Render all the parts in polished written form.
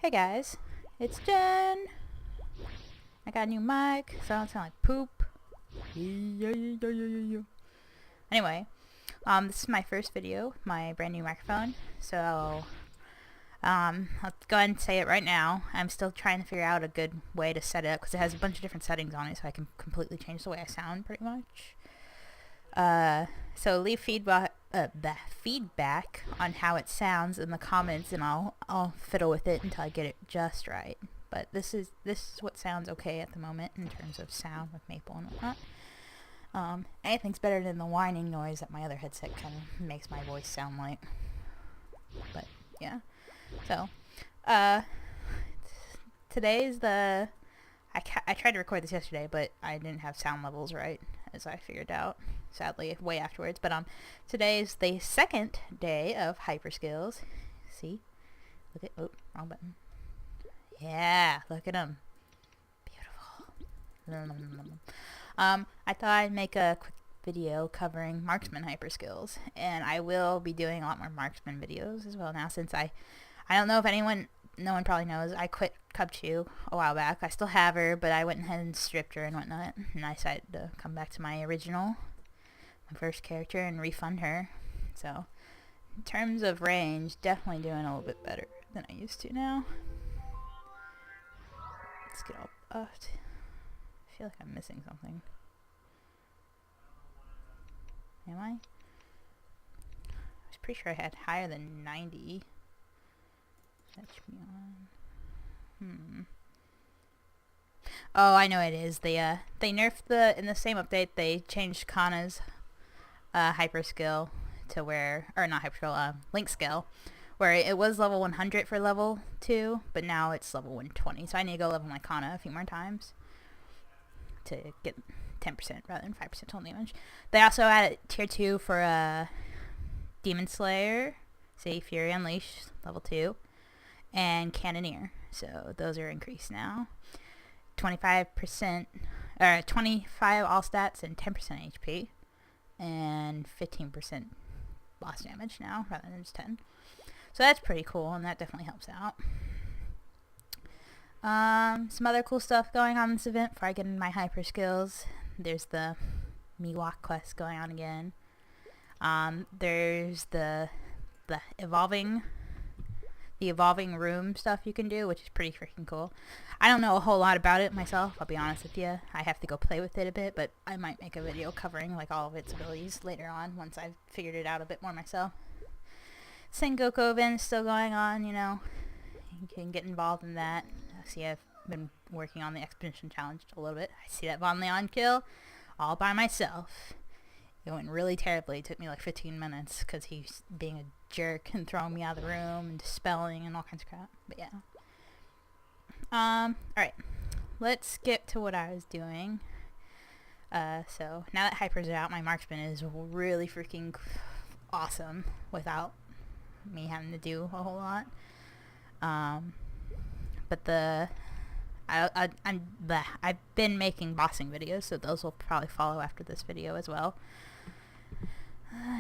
Hey guys, it's Jen. I got a new mic, so I don't sound like poop. Anyway, this is my first video, my brand new microphone. So, I'll go ahead and say it right now. I'm still trying to figure out a good way to set it up because it has a bunch of different settings on it, so I can completely change the way I sound, pretty much. So leave feedback on how it sounds in the comments, and I'll fiddle with it until I get it just right. But this is what sounds okay at the moment in terms of sound with Maple and whatnot. Anything's better than the whining noise that my other headset kind of makes my voice sound like. But yeah, so today's the I tried to record this yesterday, but I didn't have sound levels right, as I figured out, sadly, way afterwards. But today's the second day of hyper skills. See, look at wrong button. Yeah, look at them, beautiful. I thought I'd make a quick video covering Marksman hyper skills, and I will be doing a lot more Marksman videos as well now, since I don't know if no one probably knows, I quit Cub2 a while back. I still have her, but I went ahead and stripped her and whatnot, and I decided to come back to my original, my first character, and refund her. So, in terms of range, definitely doing a little bit better than I used to now. Let's get all buffed. I feel like I'm missing something. Am I? I was pretty sure I had higher than 90. Fetch me on. Oh, I know it is. They nerfed in the same update, they changed Kana's hyper skill to where, or not hyper skill, link skill, where it was level 100 for level 2, but now it's level 120. So I need to go level my Kana a few more times to get 10% rather than 5% total damage. They also added tier 2 for Demon Slayer, say Fury Unleashed, level 2. And Cannoneer, so those are increased now. 25%, or 25 all stats and 10% HP, and 15% boss damage now rather than just 10. So that's pretty cool, and that definitely helps out. Some other cool stuff going on in this event before I get into my hyper skills. There's the Miwok quest going on again. There's the evolving room stuff you can do, which is pretty freaking cool. I don't know a whole lot about it myself, I'll be honest with you. I have to go play with it a bit, but I might make a video covering like all of its abilities later on once I've figured it out a bit more myself. Sengoku event is still going on, you know. You can get involved in that. See, I've been working on the Expedition Challenge a little bit. I see that Von Leon kill all by myself. It went really terribly. It took me like 15 minutes because he's being a jerk and throwing me out of the room and dispelling and all kinds of crap. But yeah. Alright. Let's get to what I was doing. So now that Hyper's out, my Marksman is really freaking awesome without me having to do a whole lot. But I've been making bossing videos, so those will probably follow after this video as well.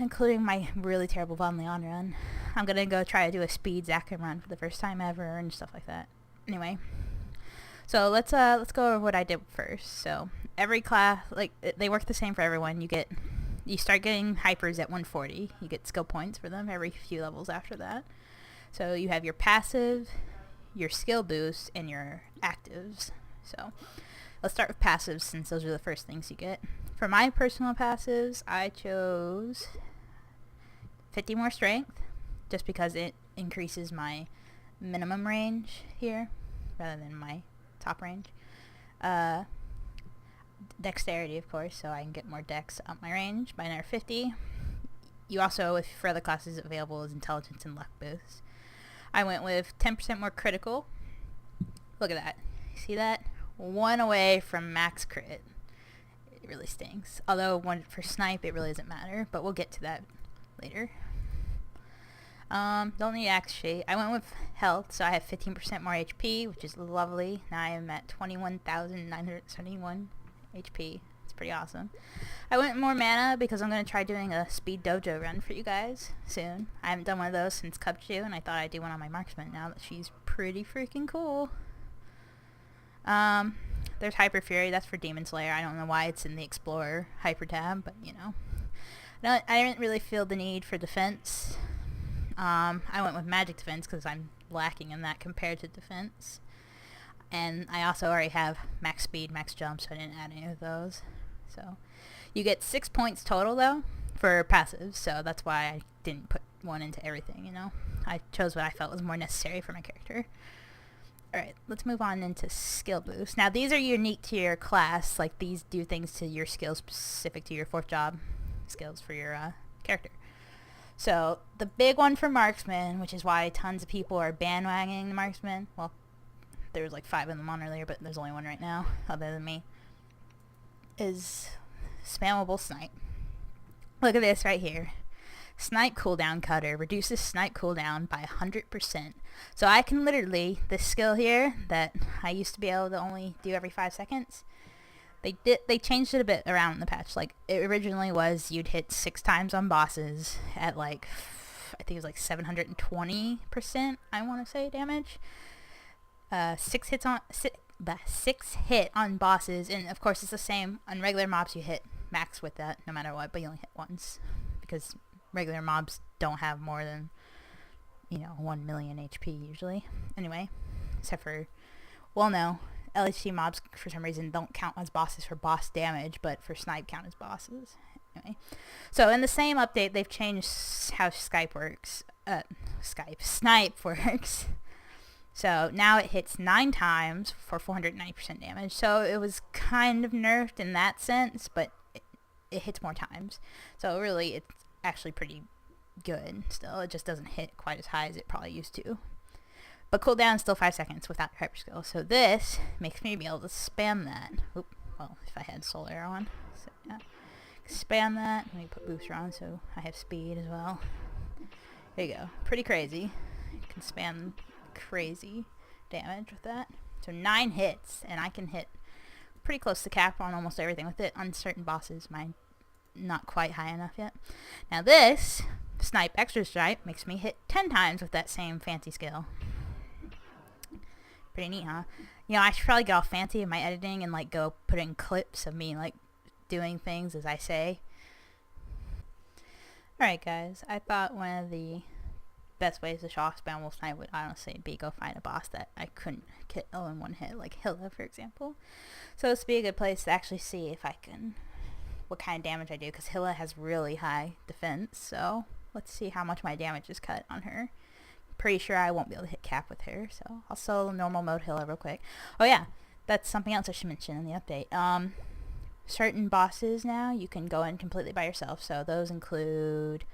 Including my really terrible Von Leon run. I'm gonna go try to do a speed Zakum run for the first time ever and stuff like that. Anyway, so let's go over what I did first. So every class, like, they work the same for everyone. You start getting hypers at 140. You get skill points for them every few levels after that. So you have your passive, your skill boost, and your actives. So let's start with passives, since those are the first things you get. For my personal passives, I chose 50 more strength, just because it increases my minimum range here, rather than my top range. Dexterity, of course, so I can get more dex up my range by another 50. You also, if for other classes available, is intelligence and luck boost. I went with 10% more critical. Look at that. See that? One away from max crit. It really stinks. Although for snipe it really doesn't matter, but we'll get to that later. Don't need axe shape. I went with health, so I have 15% more HP, which is lovely. Now I am at 21,971 HP. It's pretty awesome. I went more mana because I'm going to try doing a speed dojo run for you guys soon. I haven't done one of those since Cup 2, and I thought I'd do one on my Marksman now that she's pretty freaking cool. There's Hyper Fury. That's for Demon Slayer. I don't know why it's in the Explorer Hyper tab, but you know. I didn't really feel the need for defense. I went with magic defense because I'm lacking in that compared to defense. And I also already have max speed, max jump, so I didn't add any of those. So you get 6 points total though for passives, so that's why I didn't put one into everything, you know. I chose what I felt was more necessary for my character. Alright, let's move on into skill boost. Now these are unique to your class, like these do things to your skills specific to your 4th job skills for your character. So the big one for Marksman, which is why tons of people are bandwagoning the Marksman, well, there was like 5 of them on earlier, but there's only one right now other than me, is spammable snipe. Look at this right here. Snipe cooldown cutter reduces snipe cooldown by 100%. So I can literally, this skill here that I used to be able to only do every 5 seconds, they changed it a bit around in the patch. Like it originally was you'd hit 6 times on bosses at like, I think it was like 720%, I want to say, damage. 6 hit on bosses, and of course it's the same on regular mobs. You hit max with that no matter what, but you only hit once because regular mobs don't have more than, you know, 1 million HP usually. Anyway, except for, well, no, LHC mobs for some reason don't count as bosses for boss damage, but for snipe count as bosses. Anyway, so in the same update they've changed how snipe works. So now it hits 9 times for 490% damage. So it was kind of nerfed in that sense, but it hits more times. So really it's actually pretty good still. It just doesn't hit quite as high as it probably used to. But cooldown is still 5 seconds without hyper skill. So this makes me be able to spam that. Oop, well, if I had soul arrow on. So yeah. Spam that. Let me put booster on so I have speed as well. There you go. Pretty crazy. You can spam crazy damage with that. So 9 hits, and I can hit pretty close to cap on almost everything with it. On certain bosses, mine not quite high enough yet. Now this snipe extra stripe makes me hit 10 times with that same fancy skill. Pretty neat, huh? You know, I should probably get all fancy in my editing and like go put in clips of me like doing things as I say. Alright guys, I thought one of the best ways to show off spammable snipe would honestly be go find a boss that I couldn't kill in one hit, like Hilla for example. So this would be a good place to actually see if I can, what kind of damage I do, because Hilla has really high defense, so let's see how much my damage is cut on her. Pretty sure I won't be able to hit cap with her, so I'll solo normal mode Hilla real quick. Oh yeah, that's something else I should mention in the update. Certain bosses now you can go in completely by yourself, so those include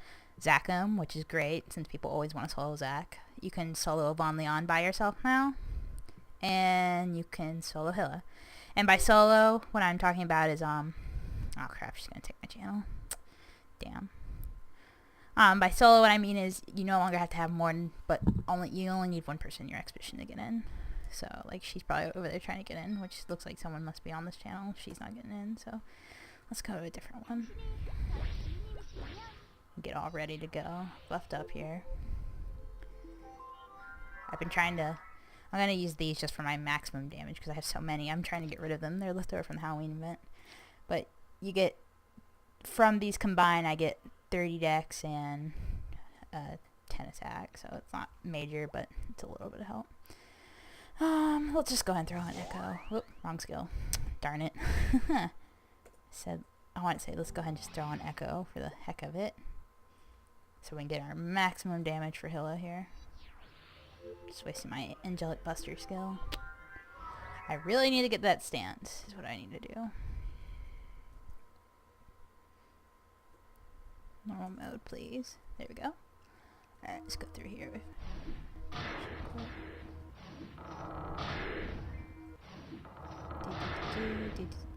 Zachem, which is great since people always want to solo Zac. You can solo Von Leon by yourself now, and you can solo Hilla. And by solo, what I'm talking about is oh crap, she's gonna take my channel. Damn. By solo, what I mean is you no longer have to have more than, but you only need 1 person in your expedition to get in. So, like, she's probably over there trying to get in, which looks like someone must be on this channel. She's not getting in, so let's go to a different one. Get all ready to go. Buffed up here. I've been trying to, I'm going to use these just for my maximum damage because I have so many. I'm trying to get rid of them. They're left over from the Halloween event. But you get, from these combined, I get 30 dex and 10 attack, so it's not major, but it's a little bit of help. Let's just go ahead and throw an echo. Whoop, wrong skill. Darn it. Said I want to say let's go ahead and just throw an echo for the heck of it, so we can get our maximum damage for Hilla here. Just wasting my angelic buster skill. I really need to get that stance, is what I need to do. Normal mode, please. There we go. Alright, let's go through here. I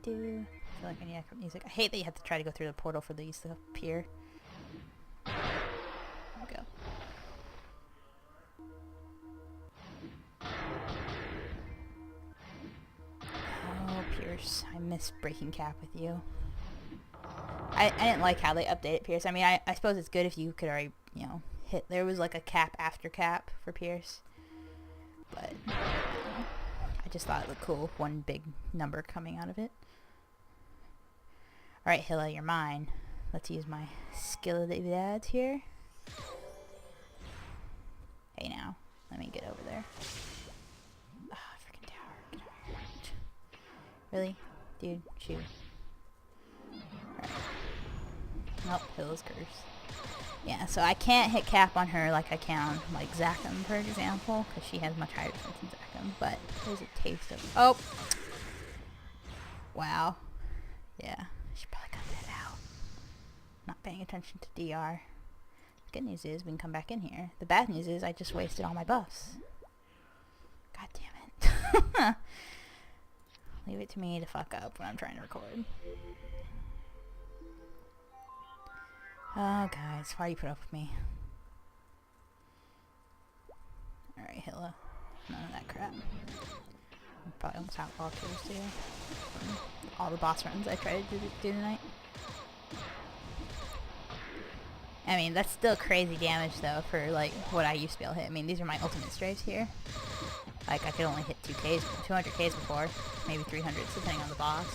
feel like I need music. I hate that you have to try to go through the portal for these to appear. There we go. Oh, Pierce. I miss breaking cap with you. I didn't like how they updated Pierce. I mean, I suppose it's good if you could already, you know, hit. There was like a cap after cap for Pierce. But I just thought it looked cool. One big number coming out of it. Alright, Hilla, you're mine. Let's use my skillabilities here. Hey now. Let me get over there. Ah, freaking tower. Get over here. Really? Dude, shoot. Right. Nope, Hilla's cursed. Yeah, so I can't hit cap on her like I can on, like, Zachem, for example, because she has much higher defense than Zachem, but here's a taste of... Oh! Wow. Yeah, she probably got that out. Not paying attention to DR. The good news is we can come back in here. The bad news is I just wasted all my buffs. God damn it. Leave it to me to fuck up when I'm trying to record. Oh, guys, why do you put up with me? Alright, Hilla. None of that crap. I'm probably almost out of all kills today. From all the boss runs I tried to do tonight. I mean, that's still crazy damage, though, for, like, what I used to be able to hit. I mean, these are my ultimate strafes here. Like, I could only hit 200 Ks before. Maybe 300, depending on the boss.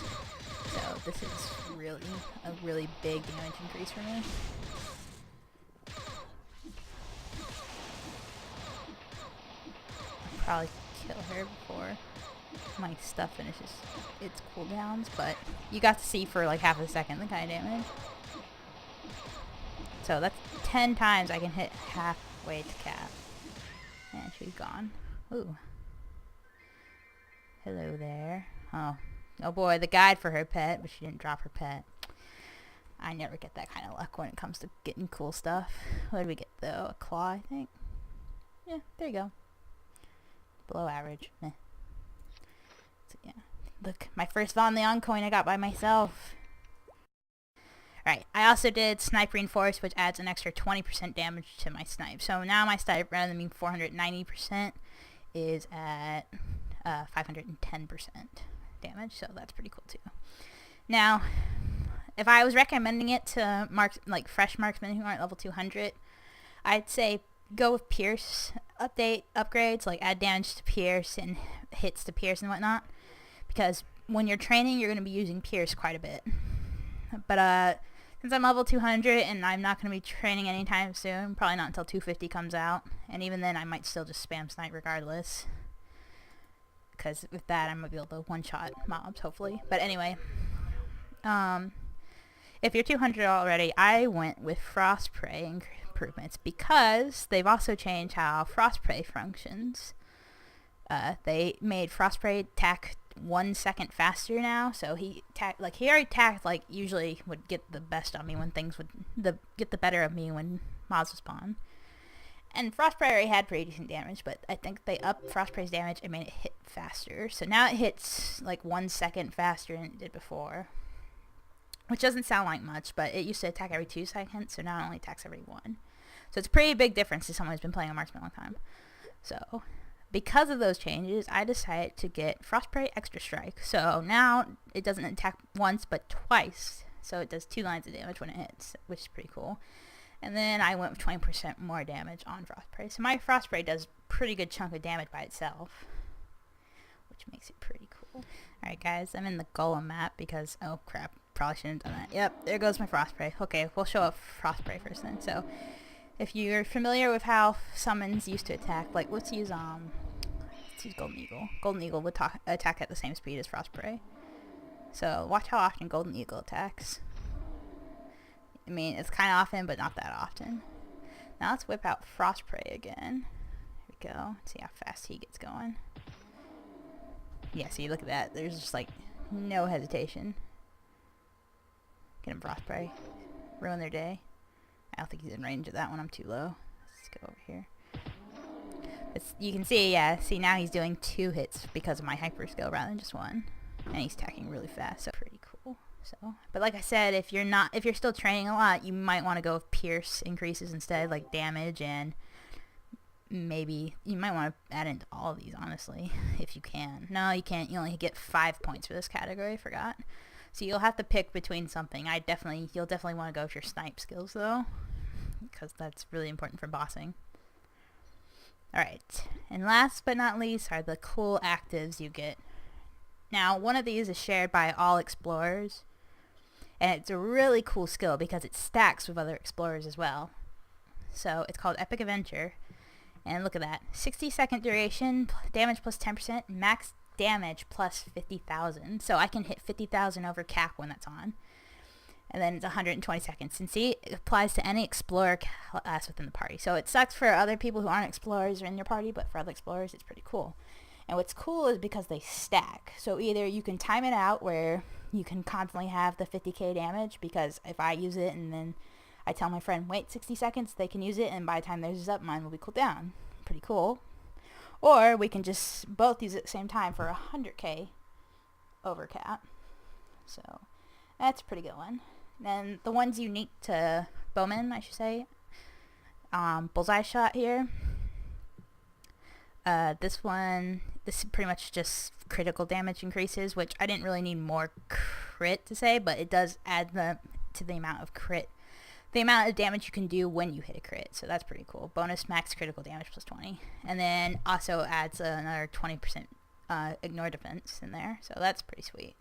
So this is really a really big damage increase for me. I'll probably kill her before my stuff finishes its cooldowns, but you got to see for like half a second the kind of damage. So that's 10 times I can hit halfway to cap. And she's gone. Ooh. Hello there. Oh. Oh boy, the guide for her pet, but she didn't drop her pet. I never get that kind of luck when it comes to getting cool stuff. What did we get though? A claw, I think? Yeah, there you go. Below average. Meh. So, yeah. Look, my first Von Leon coin I got by myself. Alright, I also did Snipe Reinforce, which adds an extra 20% damage to my snipe. So now my snipe, rather than being 490%, is at 510% damage, so that's pretty cool too. Now, if I was recommending it to fresh marksmen who aren't level 200, I'd say go with Pierce upgrades, like add damage to Pierce and hits to Pierce and whatnot, because when you're training, you're going to be using Pierce quite a bit. But since I'm level 200 and I'm not going to be training anytime soon, probably not until 250 comes out, and even then I might still just spam snipe regardless. Because with that, I'm going to be able to one-shot mobs, hopefully. But anyway, if you're 200 already, I went with Frost Prey improvements because they've also changed how Frost Prey functions. They made Frost Prey attack 1 second faster now, so he already attacked, like, usually would get the best on me when things would get the better of me when mobs would spawn. And Frost Prey already had pretty decent damage, but I think they upped Frost Prey's damage and made it hit faster. So now it hits like 1 second faster than it did before. Which doesn't sound like much, but it used to attack every 2 seconds, so now it only attacks every 1. So it's a pretty big difference to someone who's been playing a Marksman a long time. So, because of those changes, I decided to get Frost Prey Extra Strike. So now it doesn't attack once, but twice. So it does 2 lines of damage when it hits, which is pretty cool. And then I went with 20% more damage on Frost Prey. So my Frost Prey does pretty good chunk of damage by itself, which makes it pretty cool. Alright guys, I'm in the Golem map because, oh crap, probably shouldn't have done that. Yep, there goes my Frost Prey. Okay, we'll show up Frost Prey first then. So, if you're familiar with how summons used to attack, like let's use Golden Eagle. Golden Eagle would attack at the same speed as Frost Prey. So watch how often Golden Eagle attacks. I mean, it's kind of often, but not that often. Now let's whip out Frost Prey again. Here we go. Let's see how fast he gets going. Yeah, see, look at that. There's just like no hesitation. Get him Frost Prey. Ruin their day. I don't think he's in range of that one. I'm too low. Let's go over here. You can see, yeah, see now he's doing 2 hits because of my hyper skill rather than just 1. And he's attacking really fast, so pretty cool. So, but like I said, if you're still training a lot, you might want to go with Pierce increases instead, like damage, and maybe you might want to add into all of these, honestly, if you can. No, you can't. You only get 5 points for this category, I forgot. So you'll have to pick between something. You'll definitely want to go with your snipe skills though, because that's really important for bossing. Alright, and last but not least are the cool actives you get. Now, one of these is shared by all explorers, and it's a really cool skill because it stacks with other explorers as well. So it's called Epic Adventure, and look at that. 60-second duration, damage plus 10%, max damage plus 50,000. So I can hit 50,000 over cap when that's on. And then it's 120 seconds. And see, it applies to any explorer class within the party. So it sucks for other people who aren't explorers or in your party, but for other explorers, it's pretty cool. And what's cool is because they stack. So either you can time it out where you can constantly have the 50k damage, because if I use it and then I tell my friend, wait 60 seconds, they can use it, and by the time theirs is up, mine will be cooled down. Pretty cool. Or we can just both use it at the same time for 100k over cap. So that's a pretty good one. Then the ones unique to bowmen, I should say, bullseye shot here. This is pretty much just critical damage increases, which I didn't really need more crit to say, but it does add to the amount of damage you can do when you hit a crit. So that's pretty cool. Bonus max critical damage plus 20. And then also adds another 20% ignore defense in there. So that's pretty sweet.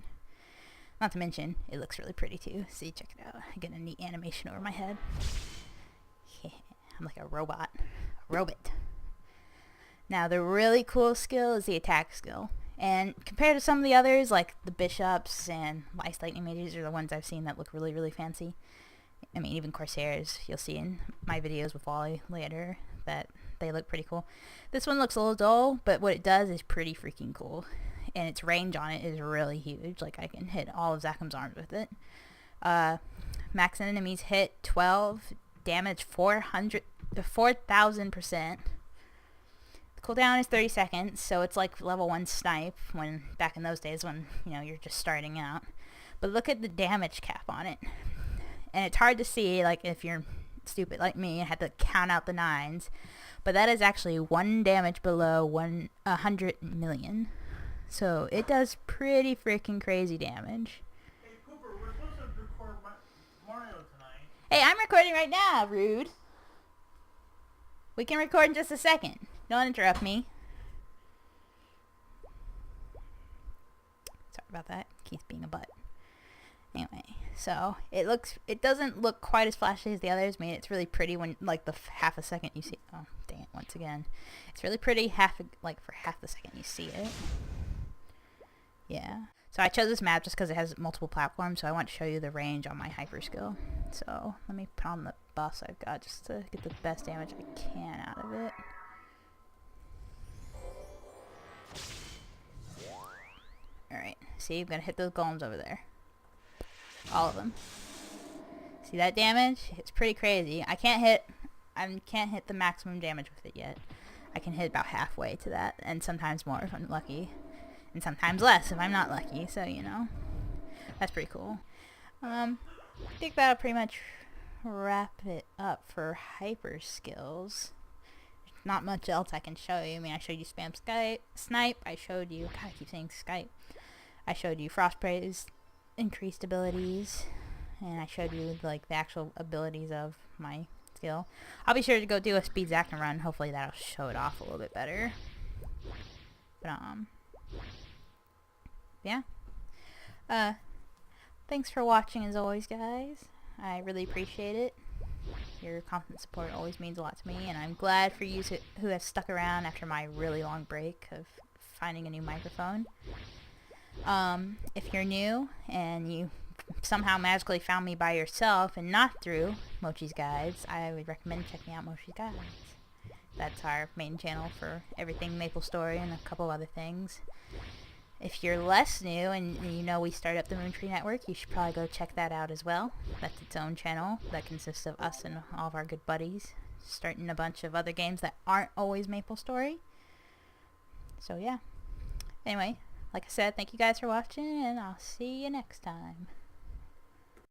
Not to mention, it looks really pretty too. See, check it out. I get a neat animation over my head. Yeah, I'm like a robot. Now, the really cool skill is the attack skill. And compared to some of the others, like the bishops and ice lightning mages are the ones I've seen that look really, really fancy. I mean, even Corsairs, you'll see in my videos with Wally later that they look pretty cool. This one looks a little dull, but what it does is pretty freaking cool. And its range on it is really huge. Like, I can hit all of Zakham's arms with it. Max enemies hit 12, damage 4,000%. The cooldown is 30 seconds, so it's like level 1 snipe when back in those days when, you're just starting out. But look at the damage cap on it. And it's hard to see, like, if you're stupid like me and had to count out the 9s. But that is actually 1 damage below 100 million. So it does pretty freaking crazy damage. Hey, Cooper, we're supposed to record Mario tonight. Hey, I'm recording right now, rude. We can record in just a second. Don't interrupt me. Sorry about that. Keith being a butt. Anyway, so it doesn't look quite as flashy as the others. I mean, it's really pretty when, like, the half a second you see. Oh, dang it! Once again, it's really pretty. For half the second you see it. Yeah. So I chose this map just because it has multiple platforms. So I want to show you the range on my hyper skill. So let me put on the buffs I've got just to get the best damage I can out of it. Alright, see, I'm going to hit those golems over there. All of them. See that damage? It's pretty crazy. I can't hit the maximum damage with it yet. I can hit about halfway to that, and sometimes more if I'm lucky. And sometimes less if I'm not lucky, so, that's pretty cool. I think that'll pretty much wrap it up for hyper skills. Not much else I can show you. I mean, I showed you spam snipe. I showed you, God, I keep saying Skype. I showed you Frostpray's increased abilities, and I showed you, like, the actual abilities of my skill. I'll be sure to go do a speed Zack and run. Hopefully that'll show it off a little bit better. But, yeah. Thanks for watching as always, guys. I really appreciate it. Your constant support always means a lot to me, and I'm glad for you who have stuck around after my really long break of finding a new microphone. If you're new and you somehow magically found me by yourself and not through Mochi's Guides, I would recommend checking out Mochi's Guides. That's our main channel for everything Maple Story and a couple other things. If you're less new and we started up the Moontree Network, you should probably go check that out as well. That's its own channel that consists of us and all of our good buddies, starting a bunch of other games that aren't always Maple Story. So yeah. Anyway, like I said, thank you guys for watching, and I'll see you next time.